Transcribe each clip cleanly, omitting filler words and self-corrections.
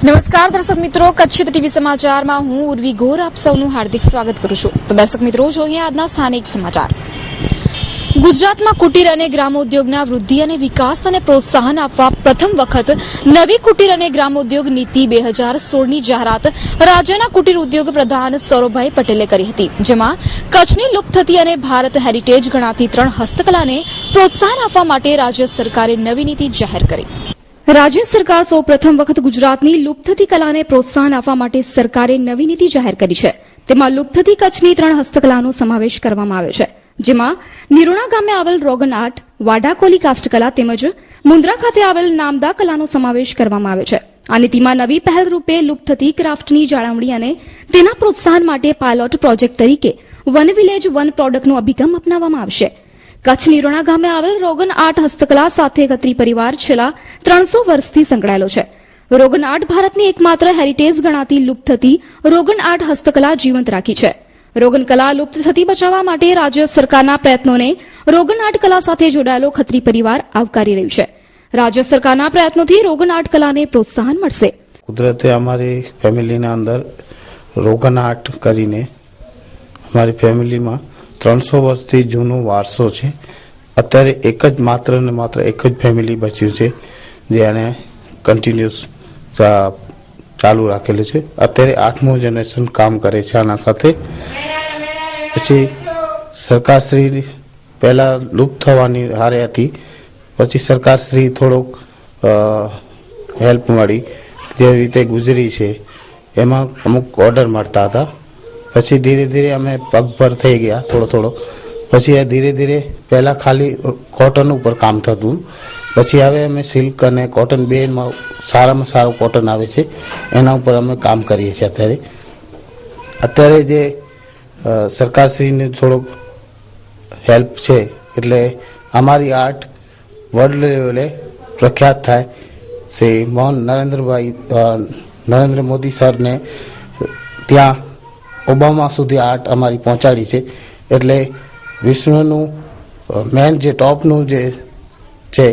નમસ્કાર દર્શક મિત્રો, કચ્છ ટીવી સમાચારમાં હું ઉર્વી ગોર આપ સૌનું હાર્દિક સ્વાગત કરું છું. તો દર્શક મિત્રો, જોઈએ આજના સ્થાનિક સમાચાર. ગુજરાતમાં કુટીર અને ગ્રામોદ્યોગના વૃદ્ધિ અને વિકાસ અને પ્રોત્સાહન આપવા પ્રથમ વખત નવી કુટીર અને ગ્રામોદ્યોગ નીતિ 2016ની જાહેરાત રાજ્યના કુટીર ઉદ્યોગ પ્રધાન સૌરભભાઈ પટેલે કરી હતી, જેમાં કચ્છની લુપ્ત થતી અને ભારત હેરિટેજ ગણાતી 3 હસ્તકલાને પ્રોત્સાહન આપવા માટે રાજ્ય સરકારે નવી નીતિ જાહેર કરી. રાજ્ય સરકાર સૌ પ્રથમ વખત ગુજરાતની લુપ્ત થતી કલાને પ્રોત્સાહન આપવા માટે સરકારે નવી નીતિ જાહેર કરી છે. તેમાં લુપ્ત થતી કચ્છની 3 હસ્તકલાનો સમાવેશ કરવામાં આવ્યો છે, જેમાં નિરોણા ગામે આવેલ રોગન આર્ટ, વાડાકોલી કાસ્ટકલા તેમજ મુન્દ્રા ખાતે આવેલ નામદા કલાનો સમાવેશ કરવામાં આવ્યો છે. આ નીતિમાં નવી પહેલ રૂપે લુપ્ત થતી ક્રાફ્ટની જાળવણી અને તેના પ્રોત્સાહન માટે પાયલોટ પ્રોજેક્ટ તરીકે વન વિલેજ વન પ્રોડક્ટનો અભિગમ અપનાવવામાં આવશે. કચ્છ નિરોણા ગામે આવેલ રોગન આર્ટ હસ્તકલા સાથે ખત્રી પરિવાર છેલ્લા 300 વર્ષથી સંકળાયેલો છે. રોગન આર્ટ ભારતની એકમાત્ર હેરિટેજ ગણાતી લુપ્ત થતી રોગન આર્ટ હસ્તકલા જીવંત રાખી છે. રોગન કલા લુપ્ત થતી બચાવવા માટે રાજ્ય સરકારના પ્રયત્નોને રોગન આર્ટ કલા સાથે જોડાયેલો ખત્રી પરિવાર આવકારી રહ્યું છે. રાજ્ય સરકારના પ્રયત્નોથી રોગન આર્ટ કલાને પ્રોત્સાહન મળશે. કુદરતે અમારી ફેમિલીના અંદર રોગન આર્ટ કરીને અમારી ફેમિલીમાં 300 વર્ષથી જૂનો વારસો છે. અત્યારે માત્ર એક જ ફેમિલી બચ્યું છે જેને કન્ટિન્યુઅસ ચાલુ રાખેલું છે. અત્યારે 8મું જનરેશન કામ કરે છે આના સાથે. પછી સરકારશ્રી પહેલા લુપ્ત થવાની હારે હતી, પછી સરકારશ્રી થોડોક હેલ્પ મળી, જે રીતે ગુજરી છે એમાં અમુક ઓર્ડર મળતા હતા. પછી ધીરે ધીરે અમે પગભર થઈ ગયા થોડો. પછી આ ધીરે ધીરે પહેલા ખાલી કોટન ઉપર કામ થતું, પછી હવે અમે સિલ્ક અને કોટન બેમાં સારામાં સારું કોટન આવે છે એના ઉપર અમે કામ કરીએ છીએ. અત્યારે જે સરકારશ્રીને થોડોક હેલ્પ છે એટલે અમારી આર્ટ વર્લ્ડ લેવલે પ્રખ્યાત થાય. શ્રી નરેન્દ્ર મોદી સરને ત્યાં ઓબામા સુધી આર્ટ અમારી પહોંચાડી છે. એટલે વિશ્વનું મેન જે ટોપનું જે છે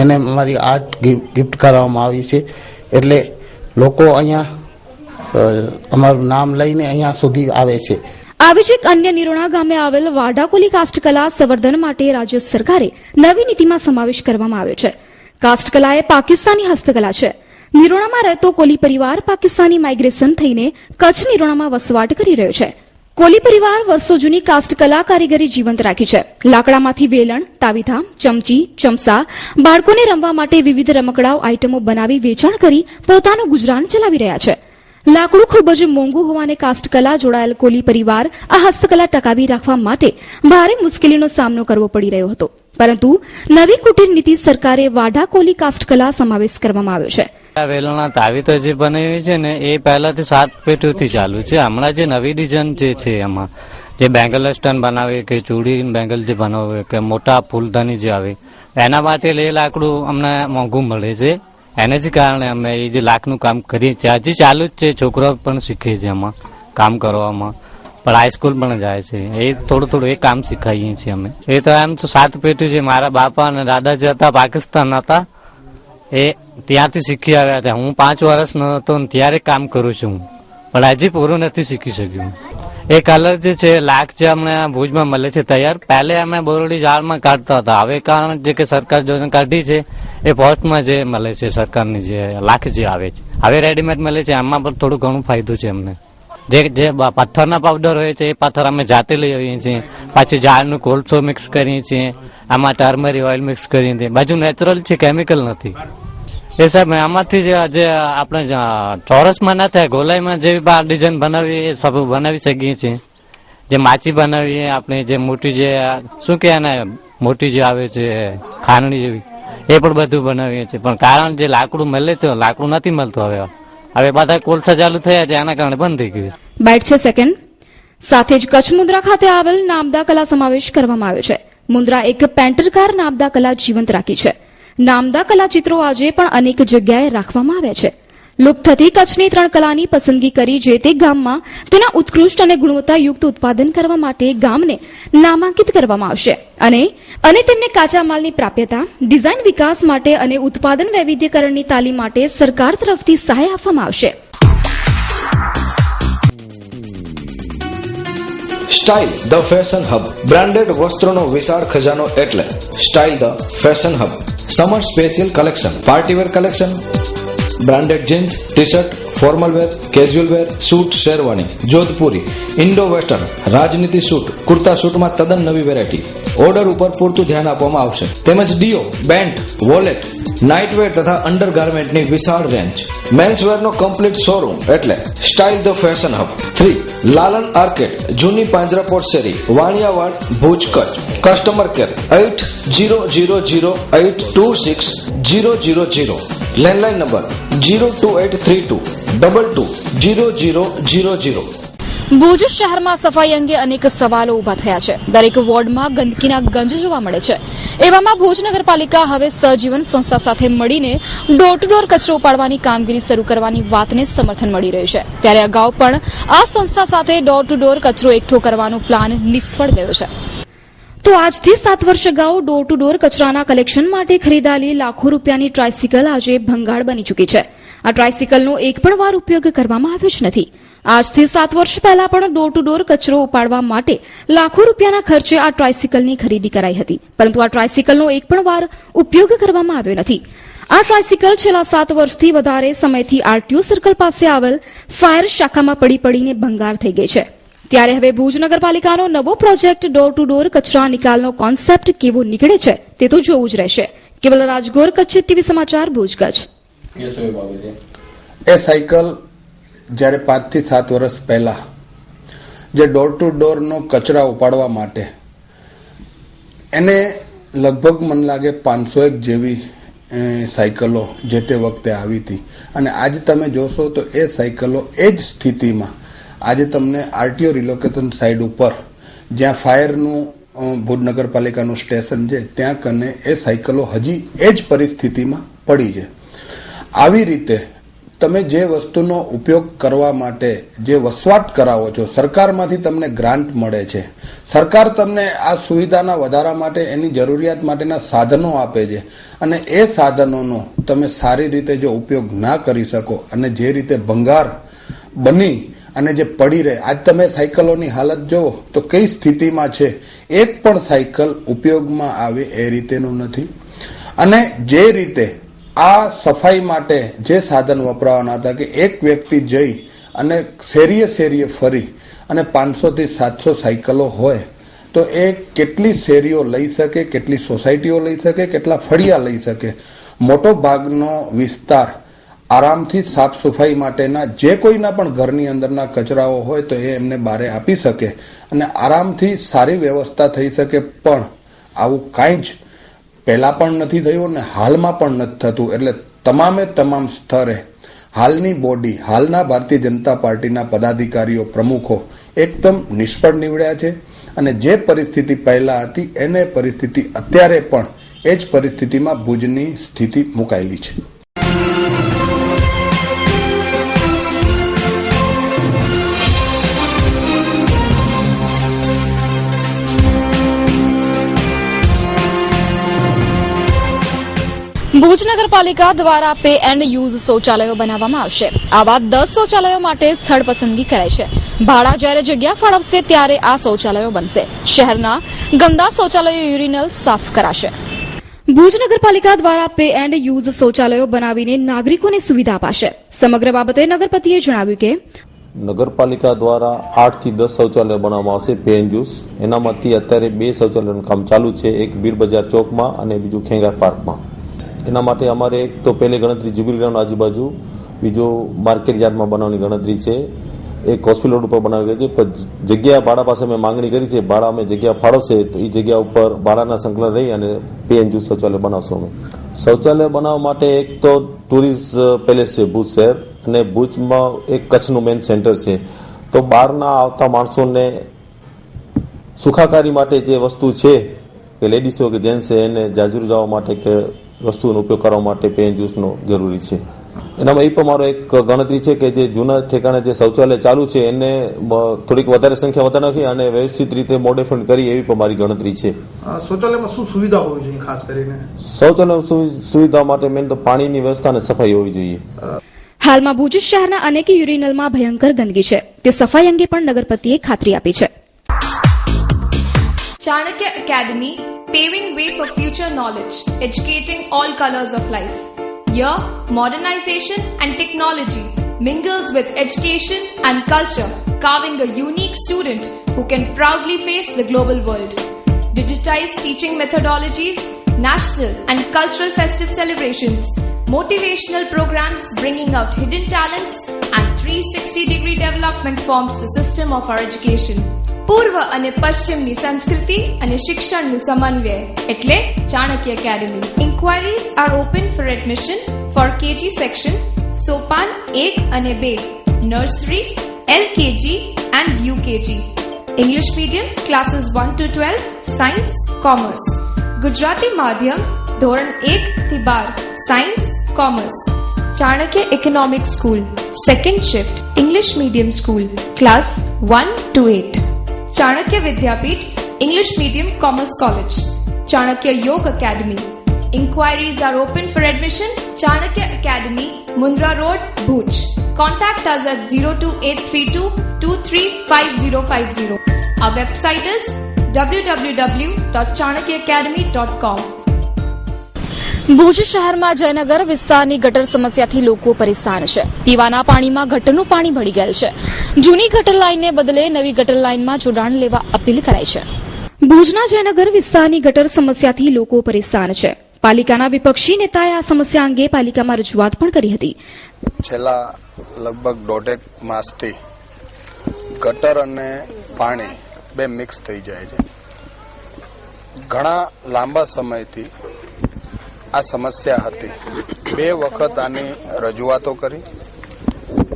એને અમારી આર્ટ ગિફ્ટ કરવામાં આવી છે. એટલે લોકો અહીંયા અમારું નામ લઈને અહીંયા સુધી આવે છે. આવી જ એક અન્ય નિરોણા ગામે આવેલ વાડાકોલી કાસ્ટકલા સંવર્ધન માટે રાજ્ય સરકારે નવી નીતિમાં સમાવેશ કરવામાં આવ્યો છે. કાસ્ટકલા એ પાકિસ્તાની હસ્તકલા છે. નિરોણામાં રહેતો કોલી પરિવાર પાકિસ્તાની માઇગ્રેશન થઈને કચ્છ નિરોણામાં વસવાટ કરી રહ્યો છે. કોલી પરિવાર વર્ષો જૂની કાસ્ટકલા કારીગરી જીવંત રાખી છે. લાકડામાંથી વેલણ, તાવીથા, ચમચી, ચમચા, બાળકોને રમવા માટે વિવિધ રમકડાઓ આઇટમો બનાવી વેચાણ કરી પોતાનું ગુજરાન ચલાવી રહ્યા છે. લાકડું ખૂબ જ મોંઘું હોવાને કાસ્ટકલા જોડાયેલ કોલી પરિવાર આ હસ્તકલા ટકાવી રાખવા માટે ભારે મુશ્કેલીનો સામનો કરવો પડી રહ્યો હતો. પરંતુ નવી કુટીર નીતિ સરકારે વાડાકોલી કાસ્ટકલા સમાવેશ કરવામાં આવ્યો છે. વેલણના તાવીતો જે બનાવી છે ને એ પહેલાથી 7 પેઢીઓથી ચાલુ છે. હમણાં જે નવી ડિઝાઇન જે છે એમાં જે બેંગલ સ્ટન બનાવે કે ચૂડી બેંગલ જે બનાવે કે મોટા ફૂલદાની જે આવે એના માટે એ લાકડું અમને મોંઘું મળે છે. એને જ કારણે અમે એ જે લાખનું કામ કરીએ છીએ. હજી ચાલુ જ છે. છોકરાઓ પણ શીખે છે એમાં કામ કરવામાં, પણ હાઈસ્કૂલ પણ જાય છે. એ થોડું એ કામ શીખાઈએ છીએ અમે. એ તો એમ તો 7 પેઢી છે. મારા બાપા અને દાદા જે હતા પાકિસ્તાન હતા, એ ત્યાંથી શીખી આવ્યા હતા. હું 5 વર્ષનો હતો ત્યારે કામ કરું છું, પણ હજી પૂરું નથી શીખી શક્યું. એ કલર જે છે લાખ જે અમને ભુજમાં મળે છે તૈયાર, પહેલે અમે બોરડી ઝાડમાં કાઢતા હતા. હવે કારણ જે કે સરકાર યોજના કાઢી છે એ પોસ્ટમાં જે મળે છે સરકારની જે લાખ જે આવે છે હવે રેડીમેડ મળે છે. આમાં પણ થોડું ઘણું ફાયદો છે અમને. જે પથ્થરના પાવડર હોય છે એ પથ્થર અમે જાતે લઈ આવીએ છીએ. પાછી ઝાડનું કોલસો મિક્સ કરીએ છીએ, આમાં ટર્મરી ઓઇલ મિક્સ કરીએ છીએ. બાજુ નેચરલ છે, કેમિકલ નથી. એ સાહેબ આમાંથી જે આપણે ચોરસમાં ના થાય ગોલાઈમાં જેવી ડિઝાઇન બનાવીએ એ સબ બનાવી શકીએ છીએ. જે માચી બનાવીએ આપણે, જે મોટી જે શું કે એને મોટી જે આવે છે ખાંડણી જેવી, એ પણ બધું બનાવીએ છીએ. પણ કારણ જે લાકડું મળે તો લાકડું નથી મળતું. હવે બધા કોલસા ચાલુ થયા છે, આના કારણે બંધ થઈ ગયું. બાઇટ છે સેકન્ડ. સાથે જ કચ્છ મુન્દ્રા ખાતે આવેલ નામદા કલા સમાવેશ કરવામાં આવ્યો છે. મુન્દ્રા એક પેન્ટરકાર નામદા કલા જીવંત રાખી છે. નામદા કલા ચિત્રો આજે પણ અનેક જગ્યાએ રાખવામાં આવ્યા છે. લુપ્ત થતી કચ્છની 3 કલાની પસંદગી કરી જે તે ગામમાં તેના ઉત્કૃષ્ટ અને ગુણવત્તાયુક્ત ઉત્પાદન કરવા માટે ગામને નામાંકિત કરવામાં આવશે અને તેમને કાચા માલની પ્રાપ્યતા, ડિઝાઇન વિકાસ માટે અને ઉત્પાદન વૈવિધ્યકરણની તાલીમ માટે સરકાર તરફથી સહાય આપવામાં આવશે. Style the fashion hub. Branded વસ્ત્રોનો વિશાળ ખજાનો એટલે style the fashion hub. Summer special collection, party wear collection, branded jeans, T shirt, formal wear, casual wear, suit, sherwani, Jodhpuri, Indo western, રાજનીતિ સૂટ, કુર્તા સૂટમાં તદ્દન નવી વેરાયટી. ઓર્ડર ઉપર પૂરતું ધ્યાન આપવામાં આવશે. તેમજ ડીઓ, બેન્ટ, વોલેટ, નાઇટવેર તથા અંડરગાર્મેન્ટની વિશાળ રેન્જ. મેન્સવેરનો કમ્પ્લીટ શોરૂમ એટલે style the fashion hub. 3 Lalan arcade, જૂની પાંજરાપોળ શેરી, Vaniyawad, Bhuj, Kutch. Customer care 8000826000. Landline number 02832220000. Bhuj શહેરમાં સફાઈ અંગે અનેક સવાલો ઉભા થયા છે. દરેક વોર્ડમાં ગંદકીના ગંજ જોવા મળે છે. એવામાં ભુજ નગરપાલિકા હવે સહજીવન સંસ્થા સાથે મળીને ડોર ટુ ડોર કચરો ઉપાડવાની કામગીરી શરૂ કરવાની વાતને સમર્થન મળી રહ્યું છે. ત્યારે અગાઉ પણ આ સંસ્થા સાથે ડોર ટુ ડોર કચરો એકઠો કરવાનો પ્લાન નિષ્ફળ ગયો છે. તો આજથી 7 વર્ષ અગાઉ ડોર ટુ ડોર કચરાના કલેક્શન માટે ખરીદાયેલી લાખો રૂપિયાની ટ્રાયસિકલ આજે ભંગાળ બની ચૂકી છે. આ ટ્રાયસિકલનો એક પણ વાર ઉપયોગ કરવામાં આવ્યો જ નથી. આજથી 7 વર્ષ પહેલા પણ ડોર ટુ ડોર કચરો ઉપાડવા માટે લાખો રૂપિયાના ખર્ચે આ ટ્રાયસિકલની ખરીદી કરાઈ હતી, પરંતુ આ ટ્રાયસિકલનો એક પણ વાર ઉપયોગ કરવામાં આવ્યો નથી. આ ટ્રાયસિકલ છેલ્લા 7 વર્ષથી વધારે સમયથી આરટીઓ સર્કલ પાસે આવેલ ફાયર શાખામાં પડીને ભંગાર થઈ ગઈ છે. ત્યારે હવે ભુજ નગરપાલિકાનો નવો પ્રોજેક્ટ ડોર ટુ ડોર કચરા નિકાલનો કોન્સેપ્ટ કેવો નીકળે છે તે તો જોવું જ રહેશે. કેવલ રાજગોર, કચ્છ ટીવી સમાચાર, ભુજ, કચ્છ. એ સાયકલ જ્યારે 5 થી 7 વર્ષ પહેલા જે ડોર ટુ ડોરનો કચરા ઉપાડવા માટે એને લગભગ મને લાગે 501 જેવી સાયકલો જે તે વખતે આવી હતી. અને આજે તમે જોશો તો એ સાયકલો એ જ સ્થિતિમાં આજે તમને આરટીઓ રિલોકેશન સાઇડ ઉપર જ્યાં ફાયરનું ભુજ નગરપાલિકાનું સ્ટેશન છે ત્યાં કને એ સાયકલો હજી એ જ પરિસ્થિતિમાં પડી છે. આવી રીતે તમે જે વસ્તુનો ઉપયોગ કરવા માટે જે વસવાટ કરાવો છો, સરકારમાંથી તમને ગ્રાન્ટ મળે છે, સરકાર તમને આ સુવિધાના વધારા માટે એની જરૂરિયાત માટેના સાધનો આપે છે, અને એ સાધનોનો તમે સારી રીતે જો ઉપયોગ ના કરી શકો અને જે રીતે ભંગાર બની અને જે પડી રહે, આજ તમે સાયકલોની હાલત જુઓ તો કઈ સ્થિતિમાં છે. એક પણ સાયકલ ઉપયોગમાં આવે એ રીતેનું નથી. અને જે રીતે આ સફાઈ માટે જે સાધન વપરાવાના હતા કે એક વ્યક્તિ જઈ અને શેરીએ ફરી અને 500 થી 700 સાયકલો હોય તો એ કેટલી શેરીઓ લઈ શકે, કેટલી સોસાયટીઓ લઈ શકે, કેટલા ફળિયા લઈ શકે. મોટો ભાગનો વિસ્તાર આરામથી સાફ સફાઈ માટેના જે કોઈના પણ ઘરની અંદરના કચરાઓ હોય તો એ એમને બારે આપી શકે અને આરામથી સારી વ્યવસ્થા થઈ શકે. પણ આવું કાંઈ જ પહેલા પણ નથી થયું અને હાલમાં પણ નથી થતું. એટલે તમામ સ્તરે હાલની બોડી, હાલના ભારતીય જનતા પાર્ટીના પદાધિકારીઓ, પ્રમુખો એકદમ નિષ્ફળ નીવડ્યા છે. અને જે પરિસ્થિતિ પહેલા હતી એને પરિસ્થિતિ અત્યારે પણ એ જ પરિસ્થિતિમાં ભુજની સ્થિતિ મુકાયેલી છે. ભુજ નગરપાલિકા દ્વારા પે એન્ડ યુઝ શૌચાલયો બનાવવામાં આવશે. આવા 10 શૌચાલયો માટે સ્થળ પસંદગી કરાઈ છે. ભાડા જ્યારે જગ્યા ફાળવશે ત્યારે આ શૌચાલયો બનશે. શહેરના ગંદા શૌચાલયો યુરિનલ સાફ કરાશે. ભુજ નગરપાલિકા દ્વારા પે એન્ડ યુઝ શૌચાલયો બનાવીને નાગરિકોને સુવિધા અપાશે. સમગ્ર બાબતે નગરપતિએ જણાવ્યું કે નગરપાલિકા દ્વારા 8 થી 10 શૌચાલય બનાવવામાં આવશે પે એન્ડ યુઝ. એનામાંથી અત્યારે 2 શૌચાલયનું કામ ચાલુ છે, એક બીડ બજાર ચોકમાં અને બીજું ખેંગાર પાર્કમાં. એના માટે અમારે એક તો પહેલી ગણતરી જ્યુબિલી ગ્રાઉન્ડ આજુબાજુ, બીજું માર્કેટ યાર્ડમાં બનાવવાની ગણતરી છે, એક હોસ્પિટલ રોડ ઉપર બનાવી છે. પણ જગ્યા ભાડા પાસે અમે માંગણી કરી છે, ભાડા અમે જગ્યા ફાળવશે તો એ જગ્યા ઉપર ભાડાના સંકલન રહી અને પે એન્ડ યુઝ શૌચાલય બનાવશું અમે. શૌચાલય બનાવવા માટે એક તો ટુરિસ્ટ પેલેસ છે ભુજ શહેર, અને ભુજમાં એક કચ્છનું મેઇન સેન્ટર છે. તો બહારના આવતા માણસોને સુખાકારી માટે જે વસ્તુ છે કે લેડીઝ હોય કે જેન્ટ્સ છે એને જાજરૂ જવા માટે કે વસ્તુનો ઉપયોગ કરવા માટે પે એન્ડ યુઝનો જરૂરી છે. એનામાં એ પણ મારો એક ગણતરી છે કે જે જૂના ઠેકાણે જે શૌચાલય ચાલુ છે એને થોડીક વધારે સંખ્યા વધારે નાખી અને વ્યવસ્થિત રીતે મોડિફાઈ કરી એવી પણ મારી ગણતરી છે. શૌચાલયમાં શું સુવિધા હોવી જોઈએ ખાસ કરીને? શૌચાલય સુવિધા માટે મેન તો પાણીની વ્યવસ્થા અને સફાઈ હોવી જોઈએ. હાલમાં ભુજ શહેરના અનેક યુરિનલમાં ભયંકર ગંદકી છે, તે સફાઈ અંગે પણ નગરપતિએ ખાતરી આપી છે. Chanakya Academy, paving way for future knowledge, educating all colors of life. Here, modernization and technology mingles with education and culture, carving a unique student who can proudly face the global world. Digitized teaching methodologies, national and cultural festive celebrations, motivational programs bringing out hidden talents, and 360-degree development forms the system of our education. પૂર્વ અને પશ્ચિમની સંસ્કૃતિ અને શિક્ષણનું સમન્વય એટલે Chanakya academy. Inquiries are open for admission for KG section, સોપાન 1 અને 2, nursery, LKG and UKG. English medium classes 1 to 12, science, commerce. Gujarati માધ્યમ ધોરણ 1 થી 12, science, commerce. Chanakya economic school, second shift, English medium school, class 1 to 8. Chanakya Vidyapeeth, English medium commerce college. Chanakya Yog academy. Inquiries are open for admission. Chanakya Academy, Mundra Road, Bhuj. Contact us at 02832235050. Our website is www.chanakyaacademy.com. Bhuj શહેરમાં જયનગર વિસ્તારની ગટર સમસ્યાથી લોકો પરેશાન છે. પીવાના પાણીમાં ગટરનું પાણી ભળી ગયેલ છે. જૂની ગટર લાઇનને બદલે નવી ગટર લાઇનમાં જોડાણ લેવા અપીલ કરાઈ છે. ભુજના જયનગર વિસ્તારની ગટર સમસ્યાથી લોકો પરેશાન છે. પાલિકાના વિપક્ષી નેતાએ આ સમસ્યા અંગે પાલિકામાં રજૂઆત પણ કરી હતી. છેલ્લા લગભગ 1.5 માસથી ગટર અને પાણી બે મિક્સ થઈ જાય છે. ઘણા લાંબા સમયથી આ સમસ્યા હતી. 2 વખત આની રજૂઆતો કરી,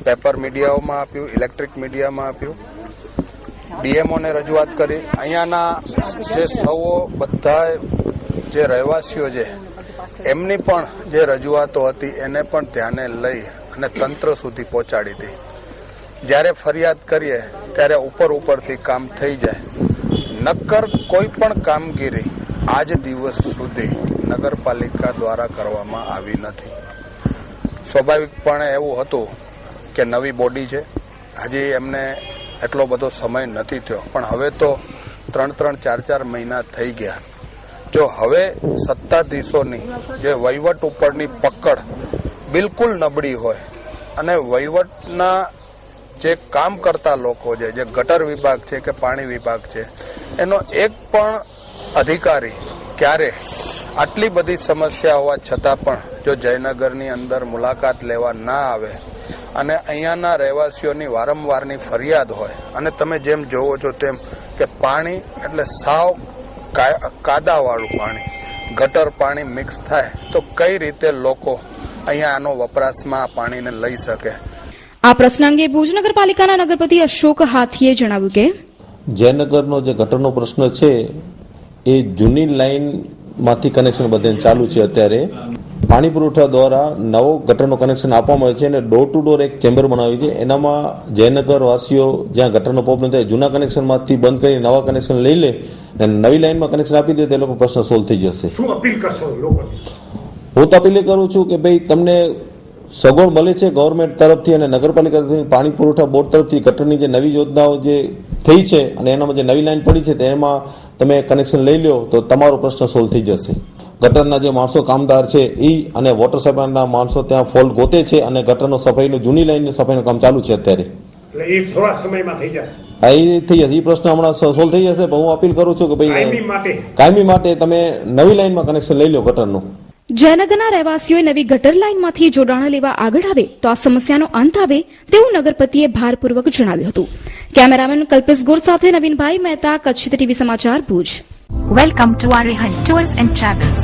પેપર મીડિયાઓમાં આપ્યું, ઇલેક્ટ્રિક મીડિયામાં આપ્યું, ડીએમઓને રજૂઆત કરી. અહીંયાના જે સૌ બધા જે રહેવાસીઓ છે એમની પણ જે રજૂઆતો હતી એને પણ ધ્યાને લઈ અને તંત્ર સુધી પહોંચાડી હતી. જ્યારે ફરિયાદ કરીએ ત્યારે ઉપરથી કામ થઈ જાય. નક્કર કોઈ પણ કામગીરી આજ દિવસ સુધી નગરપાલિકા દ્વારા કરવામાં આવી નથી. સ્વાભાવિકપણે એવું હતું કે નવી બોડી છે, હજી એમને એટલો બધો સમય નથી થયો, પણ હવે તો 3-4 મહિના થઈ ગયા. જો હવે સત્તાધીશોની જે વહીવટ ઉપરની પકડ બિલકુલ નબળી હોય અને વહીવટના જે કામ કરતા લોકો છે, જે ગટર વિભાગ છે કે પાણી વિભાગ છે, એનો એક પણ અધિકારી ક્યારે આટલી બધી સમસ્યા હોવા છતાં પણ જો જયનગરની અંદર મુલાકાત લેવા ના આવે અને અહીંયાના રહેવાસીઓની વારંવારની ફરિયાદ હોય અને તમે જેમ જોવો છો તેમ કે પાણી એટલે સાવ કાદાવાળું પાણી, ગટર પાણી મિક્સ થાય તો કઈ રીતે લોકો અહીંયા આનો વપરાશમાં પાણીને લઈ શકે. આ પ્રશ્ન અંગે ભુજ નગરપાલિકાના નગરપતિ અશોક હાથીએ જણાવ્યું કે જયનગરનો જે ગટરનો પ્રશ્ન છે એ જૂની લાઈન માંથી કનેક્શન બધે ચાલુ છે. અત્યારે પાણી પુરવઠા દ્વારા નવો ગટરનો કનેક્શન આપવામાં આવે છે અને ડોર ટુ ડોર એક ચેમ્બર બનાવ્યું છે. એનામાં જયનગર વાસીઓ જ્યાં ગટરનો પ્રોબ્લેમ થાય જૂના કનેક્શનમાંથી બંધ કરી નવા કનેક્શન લઈ લે અને નવી લાઈનમાં કનેક્શન આપી દે તો એ લોકો પ્રશ્ન સોલ્વ થઈ જશે. શું અપીલ કરશો લોકોને? હું તો અપીલ કરું છું કે ભાઈ તમને સગવડ મળે છે ગવર્મેન્ટ તરફથી અને નગરપાલિકા તરફથી, પાણી પુરવઠા બોર્ડ તરફથી ગટરની જે નવી યોજનાઓ જે થઈ છે અને એનામાં જે નવી લાઈન પડી છે તેમાં તમે કનેક્શન લઈ લો તો તમારો પ્રશ્ન સોલ્વ થઈ જશે. ગટરના જે માણસો કામદાર છે એ અને વોટર સપ્લાયના માણસો ત્યાં ફોલ્ટ ગોતે છે અને ગટરનો સફાઈનું જૂની લાઈનની સફાઈનું કામ ચાલુ છે અત્યારે. એટલે એ થોડા સમયમાં થઈ જશે. એ થઈ જશે. એ પ્રશ્ન હમણાં સોલ્વ થઈ જશે. પણ હું અપીલ કરું છું કે ભાઈ કાયમી માટે તમે નવી લાઈનમાં કનેક્શન લઈ લો ગટરનું. જયનગરના રહેવાસીઓએ નવી ગટર લાઇનમાંથી જોડાણ લેવા આગળ આવે તો આ સમસ્યાનો અંત આવે તેવું નગરપતિએ ભારપૂર્વક જણાવ્યું હતું. કેમેરામેન કલ્પેશ ગોર સાથે નવીનભાઈ મહેતા, કચ્છ ટીવી સમાચાર, Bhuj. Welcome to Arihant Tours and Travels.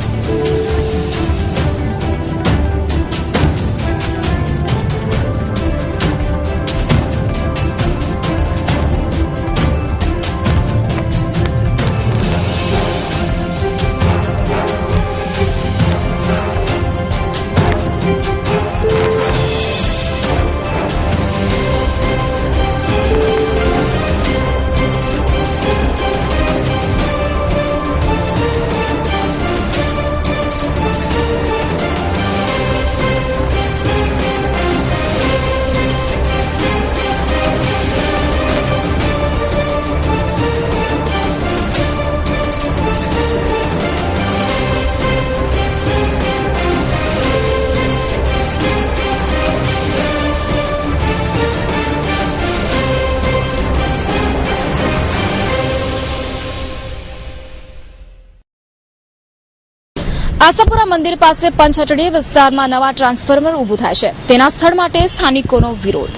Ashapura મંદિર પાસે પંચહટડી વિસ્તારમાં નવા ટ્રાન્સફોર્મર ઊભું થાય છે. તેના સ્થળ માટે સ્થાનિકોનો વિરોધ.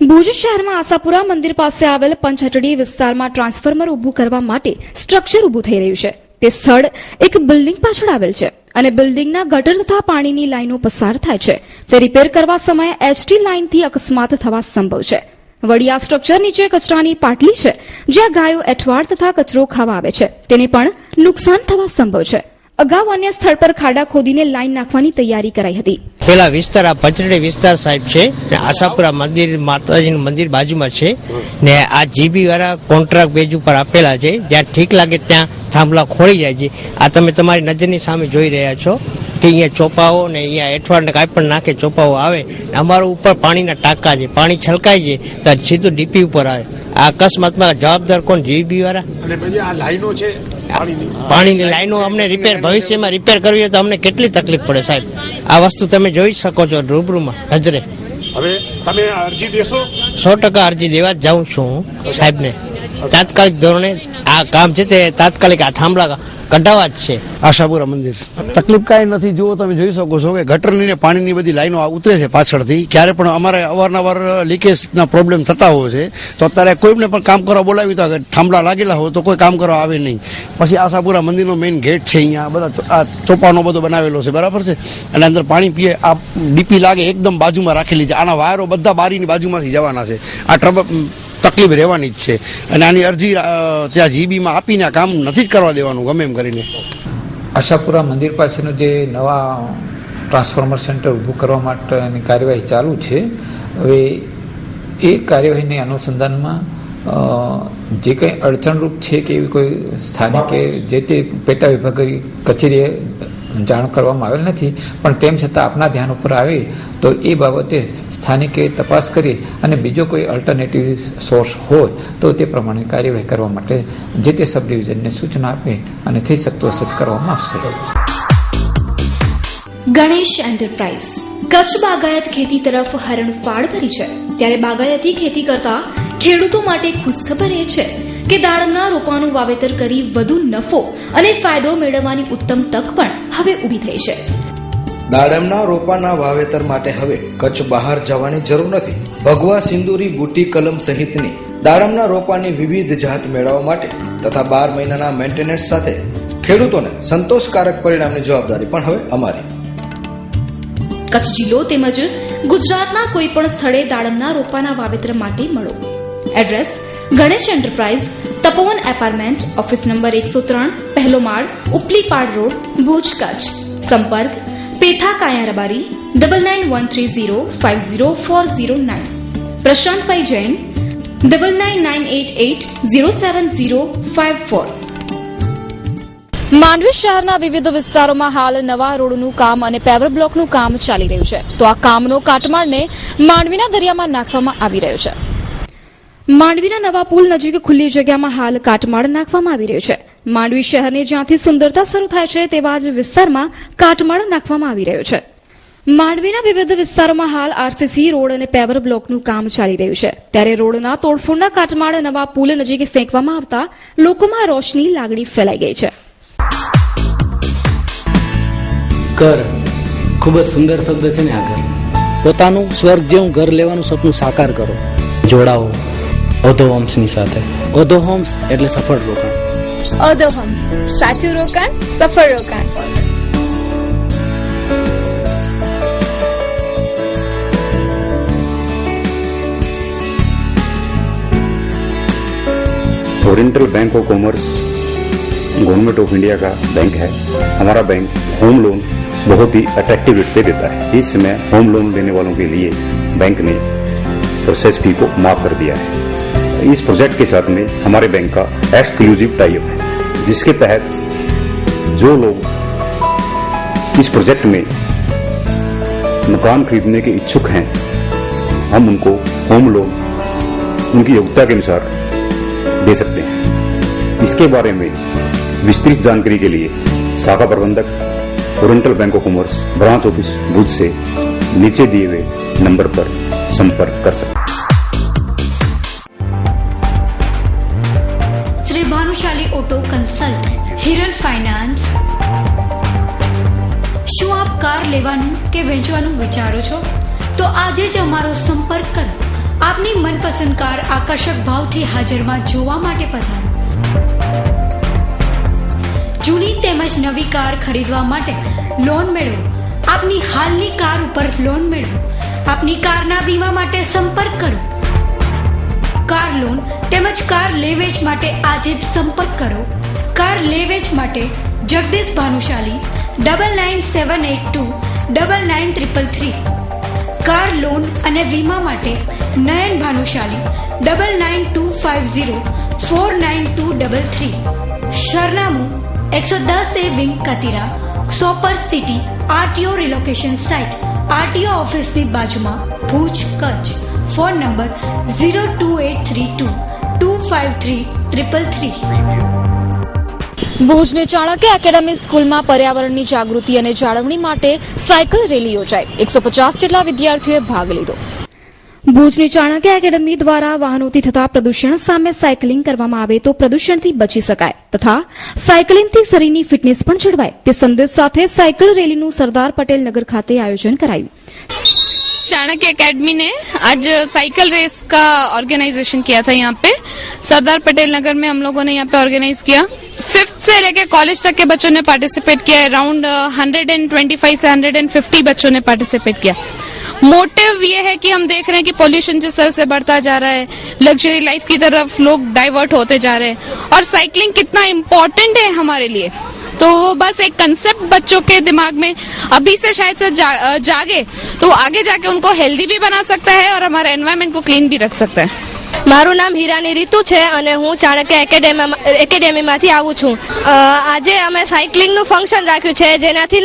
ભુજ શહેરમાં આશાપુરા મંદિર પાસે આવેલ પંચહટડી વિસ્તારમાં ટ્રાન્સફોર્મર ઊભું કરવા માટે સ્ટ્રક્ચર ઊભું થઈ રહ્યું છે. તે સ્થળ એક બિલ્ડિંગ પાછળ આવેલ છે અને બિલ્ડિંગના ગટર તથા પાણીની લાઈનો પસાર થાય છે. તે રિપેર કરવા સમયે એચટી લાઈનથી અકસ્માત થવા સંભવ છે. વળી આ સ્ટ્રક્ચર નીચે કચરાની પાટલી છે, જ્યાં ગાયો એઠવાડ તથા કચરો ખાવા આવે છે. તેને પણ નુકસાન થવા સંભવ છે. અગાઉ અન્ય સ્થળ પર ખાડા ખોદીને લાઈન નાખવાની તૈયારી કરાઈ હતી. પેલા વિસ્તાર આ પંચરડી વિસ્તાર સાહેબ છે ને આશાપુરા મંદિર માતાજીનું મંદિર બાજુમાં છે ને આ જીબી વાળા કોન્ટ્રાક્ટ બેઝ ઉપર આપેલા છે. જ્યાં ઠીક લાગે ત્યાં થાંભલા ખોળી જાય છે. આ તમે તમારી નજરની સામે જોઈ રહ્યા છો કે અહીંયા ચોપાઓ ને અહીંયા એઠવાડ ને કાંઈ પણ નાખે ચોપાઓ આવે. અમારા ઉપર પાણીના ટાંકા છે, પાણી છલકાય છે તો સીધું ડીપી ઉપર આવે. આ અકસ્માતમાં જવાબદાર કોણ? જીબી વાળા. અને પછી આ લાઈનો છે પાણીની લાઈનો અમને ભવિષ્યમાં રિપેર કરવી હોય તો અમને કેટલી તકલીફ પડે સાહેબ. આ વસ્તુ તમે જોઈ શકો છો રૂબરૂમાં નજરે. હવે તમે અરજી દેશો? 100% અરજી દેવા જ જાઉં છું હું સાહેબને. તાત્કાલિક ધોરણે આ કામ છે તે તાત્કાલિક આ થાંભલા કઢાવવા જ છે. આશાપુરા મંદિર તકલીફ કાંઈ નથી. જુઓ તમે જોઈ શકો છો કે ગટરની ને પાણીની બધી લાઈનો ઉતરે છે પાછળથી. ક્યારે પણ અમારે અવારનવાર લીકેજના પ્રોબ્લેમ થતા હોય છે. તો અત્યારે કોઈને પણ કામ કરવા બોલાવી તો થાંભલા લાગેલા હોય તો કોઈ કામ કરવા આવે નહીં. પછી આશાપુરા મંદિરનો મેઇન ગેટ છે, અહીંયા બધા આ ચોપાનો બધો બનાવેલો છે, બરાબર છે. અને અંદર પાણી પીએ આ ડીપી લાગે એકદમ બાજુમાં રાખેલી છે. આના વાયરો બધા બારીની બાજુમાંથી જવાના છે. આ તકલીફ રહેવાની જ છે. અને આની અરજી ત્યાં જીબીમાં આપીને આ કામ નથી જ કરવા દેવાનું ગમે એમ કરીને. આશાપુરા મંદિર પાસેનું જે નવા ટ્રાન્સફોર્મર સેન્ટર ઊભું કરવા માટેની કાર્યવાહી ચાલુ છે. હવે એ કાર્યવાહીની અનુસંધાનમાં જે કંઈ અડચણરૂપ છે કે એવી કોઈ સ્થાનિકે જે તે પેટા વિભાગ કચેરીએ જાણ કરવામાં આવેલ નથી. પણ તેમ છતાં આપના ધ્યાન ઉપર આવે તો એ બાબતે સ્થાનિકે તપાસ કરી અને બીજો કોઈ અલ્ટરનેટિવ સોર્સ હોય તો તે પ્રમાણે કાર્યવાહી કરવા માટે જે તે સબ ડિવિઝનને સૂચના આપે અને થઈ શકતું હશે તો કરવામાં આવશે. ગણેશ એન્ટરપ્રાઇઝ કચ્છ બાગાયત ખેતી તરફ હરણફાળ ભરી છે. ત્યારે બાગાયતી ખેતી કરતા ખેડૂતો માટે ખુશખબર એ છે કે દાડમના રોપાનું વાવેતર કરી વધુ નફો અને ફાયદો મેળવવાની ઉત્તમ તક પણ હવે ઊભી થઈ છે. દાડમના રોપાના વાવેતર માટે હવે કચ્છ બહાર જવાની જરૂર નથી. ભગવા, સિંદુરી, બુટી, કલમ સહિતની દાડમના રોપાની વિવિધ જાત મેળવવા માટે તથા 12 મહિનાના મેન્ટેનન્સ સાથે ખેડૂતોને સંતોષકારક પરિણામની જવાબદારી પણ હવે અમારી. કચ્છ જિલ્લો તેમજ ગુજરાતના કોઈ પણ સ્થળે દાડમના રોપાના વાવેતર માટે મળો. એડ્રેસ: ગણેશ એન્ટરપ્રાઇઝ, તપોવન એપાર્ટમેન્ટ, ઓફિસ નંબર 103, પહેલો માળ, ઉપલીપાડ રોડ, ભુજ, કચ્છ. સંપર્ક: પેથા કાયા રબારી 9913050409, પ્રશાંતભાઈ જૈન 9998807054. માંડવી શહેરના વિવિધ વિસ્તારોમાં હાલ નવા રોડનું કામ અને પેવર બ્લોકનું કામ ચાલી રહ્યું છે. તો આ કામનો કાટમાળને માંડવીના દરિયામાં નાખવામાં આવી રહ્યો છે. માંડવીના નવા પુલ નજીક ખુલ્લી જગ્યામાં હાલ કાટમાળ નાખવામાં આવી રહ્યો છે. માંડવી શહેરની જ્યાંથી સુંદરતા શરૂ થાય છે તેવા જ વિસ્તારમાં કાટમાળ નાખવામાં આવી રહ્યો છે. માંડવીના વિવિધ વિસ્તારોમાં હાલ આરસીસી રોડ અને પેવર બ્લોકનું કામ ચાલી રહ્યું છે. ત્યારે રોડના તોડફોડના કાટમાળ નવા પુલ નજીક ફેંકવામાં આવતા લોકોમાં રોષની લાગણી ફેલાઈ ગઈ છે. ઘર ખૂબ જ સુંદર શબ્દ છે ને. આ ઘર પોતાનું સ્વર્ગ જેવું ઘર લેવાનું સપનું સાકાર કરો. જોડાઓ ઓધો હોમ્સની સાથે. ઓધો હોમ્સ એટલે સફળ રોકાણ. ઓધો હોમ્સ, સાચું રોકાણ, સફળ રોકાણ. Oriental Bank of commerce government of India का बैंक है. हमारा बैंक होम लोन बहुत ही अट्रैक्टिव रेट पे देता है. इस समय होम लोन लेने वालों के लिए बैंक ने प्रोसेस फी को माफ कर दिया है. इस प्रोजेक्ट के साथ में हमारे बैंक का एक्सक्लूसिव टाई अप है, जिसके तहत जो लोग इस प्रोजेक्ट में मकान खरीदने के इच्छुक हैं, हम उनको होम लोन उनकी योग्यता के अनुसार दे सकते हैं. इसके बारे में विस्तृत जानकारी के लिए शाखा प्रबंधक Oriental Bank of Commerce branch office Bhuj से नीचे दिए हुए नंबर पर संपर्क कर सकते हैं. Shri Bhanushali auto consult, Hiral finance, વેચવાનું વિચારો છો તો આજે જ અમારો સંપર્ક કરો. આપની મનપસંદ કાર આકર્ષક ભાવથી હાજરમાં જોવા માટે પધારો. જૂની તેમજ નવી કાર ખરીદવા માટે લોન મેળવો. આપની હાલની કાર ઉપર લોન મેળવો. આપની કારના વીમા માટે સંપર્ક કરો. કાર લોન તેમજ કાર લેવેચ માટે આજે જ સંપર્ક કરો. કાર લેવેચ માટે જગદીશ ભાનુશાલી 9978299333. કાર લોન અને વીમા માટે નયન ભાનુશાલી 9925049233. સરનામું 110A વિંગ કતિરા, સોપર city, RTO relocation site, RTO ઓફિસની બાજુમાં, ભુજ, કચ્છ. Phone number 02832253333. ભુજની ચાણક્ય એકેડમી સ્કૂલમાં પર્યાવરણની જાગૃતિ અને જાળવણી માટે સાયકલ રેલી યોજાઈ. 150 જેટલા વિદ્યાર્થીઓએ ભાગ લીધો. ભુજની ચાણક્ય એકેડમી દ્વારા વાહનોથી થતા પ્રદૂષણ સામે સાયકલિંગ કરવામાં આવે તો પ્રદૂષણથી બચી શકાય તથા સાયકલિંગથી શરીરની ફિટનેસ પણ જળવાય તે સંદેશ સાથે સાયકલ રેલીનું સરદાર પટેલ नगर खाते आयोजन कराયું. चाणक्य एकेडमी ने आज साइकिल रेस का ऑर्गेनाइजेशन किया था. यहाँ पे सरदार पटेल नगर में हम लोगों ने यहाँ पे ऑर्गेनाइज किया. 5th से लेके कॉलेज तक के बच्चों ने पार्टिसिपेट किया. अराउंड 125 से 150 बच्चों ने पार्टिसिपेट किया. मोटिव ये है कि हम देख रहे हैं कि पोल्यूशन जिस तरह से बढ़ता जा रहा है, लग्जरी लाइफ की तरफ लोग डाइवर्ट होते जा रहे हैं और साइकिलिंग कितना इम्पोर्टेंट है हमारे लिए. तो बस एक कंसेप्ट बच्चों के दिमाग में अभी से शायद से जागे तो आगे जाके उनको हेल्दी भी बना सकता है और हमारे एनवायरमेंट को क्लीन भी रख सकता है. મારું નામ હીરાની રીતુ છે અને હું ચાણક્ય એકેડેમીમાંથી આવું છું. આજે અમે સાયકલિંગનું ફંક્શન રાખ્યું છે જેનાથી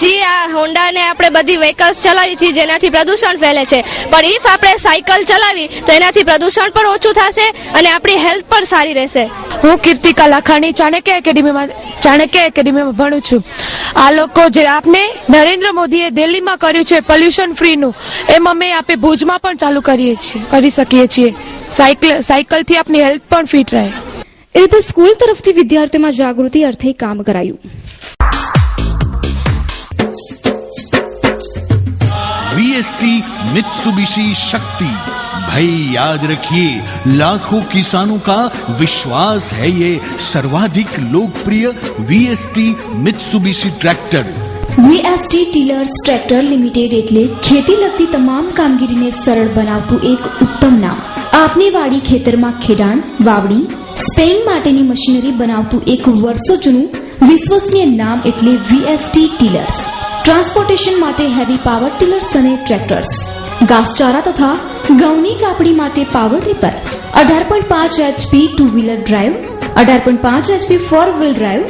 હજી આ હોન્ડાને આપણે બધી વ્હીકલ્સ ચલાવી છે જેનાથી પ્રદૂષણ ફેલે છે પણ ઇફ આપણે સાયકલ ચલાવી તો એનાથી પ્રદૂષણ પણ ઓછું થશે અને આપણી હેલ્થ પણ સારી રહેશે. હું કીર્તિકા લાખાણી ચાણક્ય એકેડેમીમાં ભણું છું. આ લોકો જે આપને નરેન્દ્ર મોદીએ દિલ્હીમાં કર્યું છે પોલ્યુશન ફ્રીનું એમ અમે આપે ભુજમાં પણ ચાલુ કરી શકીએ છીએ. સાયકલથી આપની હેલ્થ પણ ફિટ રહે. એ રીતે સ્કૂલ તરફથી વિદ્યાર્થીઓમાં જાગૃતિ અર્થે કામ કરાયું. वीएसटी मित्सुबिशी शक्ति, भाई याद रखिए लाखों किसानों का विश्वास है ये सर्वाधिक लोकप्रिय VST Mitsubishi tractor. VST tillers tractor limited એટલે ખેતી લગતી તમામ કામગીરીને સરળ બનાવતું એક ઉત્તમ નામ. આપની વાડી ખેતરમાં ખેડાણ, વાવણી, સ્પ્રેઇંગ માટેની મશીનરી બનાવતું એક વર્ષો જૂનું વિશ્વસનીય નામ એટલે વીએસટી ટીલર્સ. ટ્રાન્સપોર્ટેશન માટે હેવી પાવર ટીલર્સ અને ટ્રેક્ટર્સ, ઘાસચારા તથા ઘઉંની કાપણી માટે power reaper, 18.5 HP two wheeler drive, 18.5 HP four wheel drive,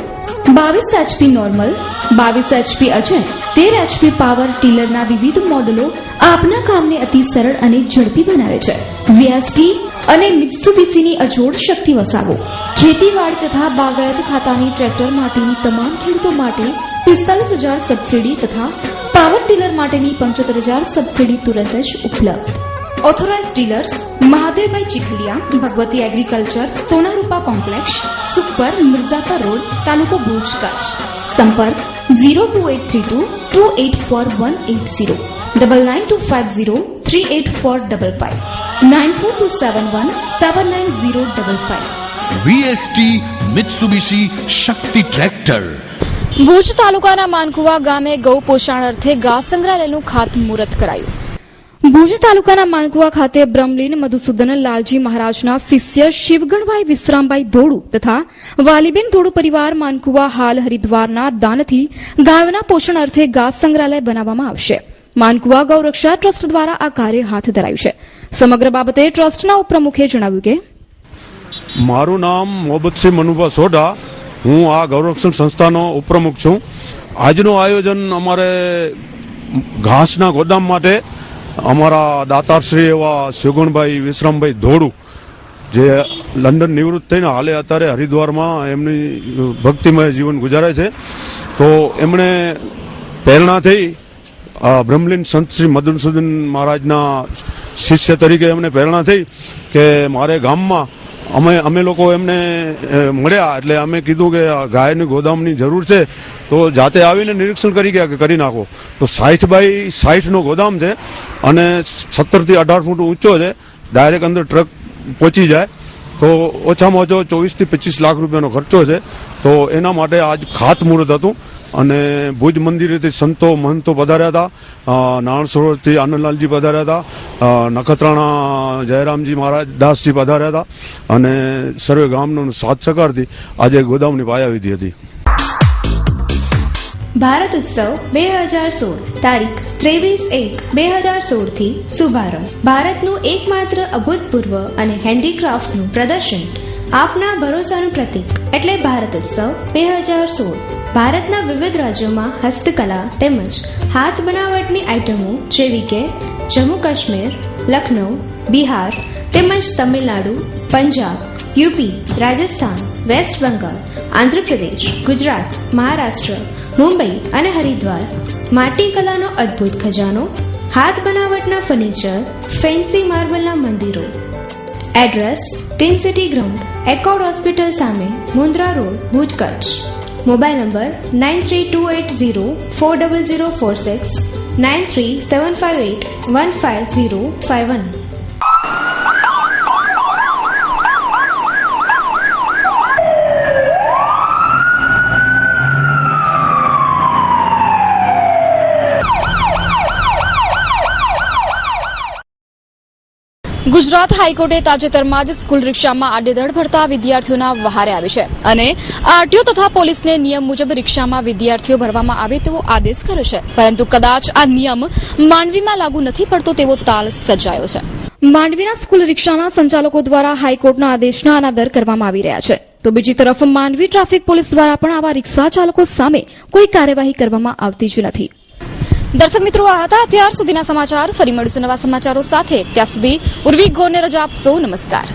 22 HP normal, 22 HP Ajay, 13 HP power ટીલરના વિવિધ મોડેલો આપના કામને અતિ સરળ અને ઝડપી બનાવે છે. વીએસટી અને મિત્સુબિશીની અજોડ શક્તિ વસાવો. ખેતીવાડી તથા બાગાયત ખાતાની ટ્રેક્ટર માટેની તમામ ખેડૂતો માટે 45,000 સબસિડી તથા પાવર ટીલર માટેની 75,000 સબસિડી તુરંત જ ઉપલબ્ધ. Authorise dealers Mahadevbhai Chikhaliya, Bhagwati agriculture, Sonarupa complex, super, Mirzapar road, તાલુકો ભુજ, કચ્છ. સંપર્ક 02832 284180, 9925038455, 9427179055. VST Mitsubishi Shakti tractor. Bhuj તાલુકાના માનકુવા ગામે ગૌ પોષણ અર્થે ઘાસ સંગ્રહાલયનું ખાતમુહૂર્ત કરાયું. ભુજ તાલુકાના માનકુવા ખાતે બ્રહ્મલીન મધુસૂદન લાલજી મહારાજના શિષ્ય શિવગણભાઈ વિશ્રામભાઈ ધોડુ તથા વાલીબેન ધોડુ પરિવાર માનકુવા હાલ હરિદ્વારના દાનથી ગાયોના પોષણ અર્થે ઘાસ સંગ્રહાલય બનાવવામાં આવશે. માનકુવા ગૌરક્ષા ટ્રસ્ટ દ્વારા આ કાર્ય હાથ ધરાયું છે. સમગ્ર બાબતે ટ્રસ્ટના ઉપપ્રમુખે જણાવ્યું કે મારું નામ મોહબ્બતસિંહ મનુભા સોઢા, હું આ ગૌરક્ષણ સંસ્થાનો ઉપપ્રમુખ છું. આજનું આયોજન અમારે ઘાસના ગોદામ માટે અમારા દાતારશ્રી એવા શિવગણભાઈ વિશ્રામભાઈ ધોડુ જે લંડન નિવૃત્ત થઈને હાલે અત્યારે હરિદ્વારમાં એમની ભક્તિમય જીવન ગુજારે છે. તો એમણે પ્રેરણા થઈ બ્રહ્મલીન સંત શ્રી મધુસૂદન મહારાજના શિષ્ય તરીકે એમને પ્રેરણા થઈ કે મારે ગામમાં અમે લોકો એમને મળ્યા એટલે અમે કીધું કે ગાયની ગોદામની જરૂર છે તો જાતે આવીને નિરીક્ષણ કરી ગયા કે કરી નાખો. તો 60 બાય 60 ગોદામ છે અને 17 થી 18 ફૂટ ઊંચો છે. ડાયરેક્ટ અંદર ટ્રક પહોંચી જાય તો ઓછામાં ઓછો 24 થી 25 લાખ રૂપિયાનો ખર્ચો છે. તો એના માટે આજ ખાતમુહૂર્ત હતું અને ભુજ મંદિરેથી સંતો મહંતો પધાર્યા હતા, નારણસરોવરથી આનંદલાલજી પધાર્યા હતા, નખત્રાણા જયરામજી મહારાજ દાસજી પધાર્યા હતા અને સર્વે ગામનો સાથ સહકારથી આજે ગોદામની પાયાવિધિ હતી. ભારત ઉત્સવ 2016 તારીખ 23/1/2016 થી શુભારંભ. ભારતનું એકમાત્ર અભૂતપૂર્વ અને હેન્ડીક્રાફ્ટનું પ્રદર્શન, આપના ભરોસાનું પ્રતીક એટલે ભારત ઉત્સવ 2016. ભારતના વિવિધ રાજ્યોમાં હસ્તકલા તેમજ હાથ બનાવટની આઇટમો જેવી કે જમ્મુ કાશ્મીર, લખનઉ, બિહાર તેમજ તમિલનાડુ, પંજાબ, યુપી, રાજસ્થાન, વેસ્ટ બંગાળ, આંધ્રપ્રદેશ, ગુજરાત, મહારાષ્ટ્ર, મુંબઈ અને હરિદ્વાર માટી કલાનો અદ્ભુત ખજાનો, હાથ બનાવટના ફર્નિચર, ફેન્સી માર્બલના મંદિરો. Address: tin city ground, accord hospital સામે, Mundra road, Bhuj, Kutch. Mobile number 9328040046 9375815051. Gujarat હાઈકોર્ટે તાજેતરમાં જ સ્કૂલ રિક્ષામાં આડેધડ ભરતા વિદ્યાર્થીઓના વહારે આવી છે અને આરટીઓ તથા પોલીસને નિયમ મુજબ રિક્ષામાં વિદ્યાર્થીઓ ભરવામાં આવે તેવો આદેશ કર્યો છે. પરંતુ કદાચ આ નિયમ માંડવીમાં લાગુ નથી પડતો તેવો તાલ સર્જાયો છે. માંડવીના સ્કૂલ રિક્ષાના સંચાલકો દ્વારા હાઈકોર્ટના આદેશના અનાદર કરવામાં આવી રહ્યા છે. તો બીજી તરફ માંડવી ટ્રાફિક પોલીસ દ્વારા પણ આવા રિક્ષા ચાલકો સામે કોઈ કાર્યવાહી કરવામાં આવતી જ નથી. દર્શક મિત્રો, આ હતા અત્યાર સુધીના સમાચાર. ફરી મળીશું નવા સમાચારો સાથે. ત્યાં સુધી ઉર્વી ગોરને રજા આપશો. નમસ્કાર.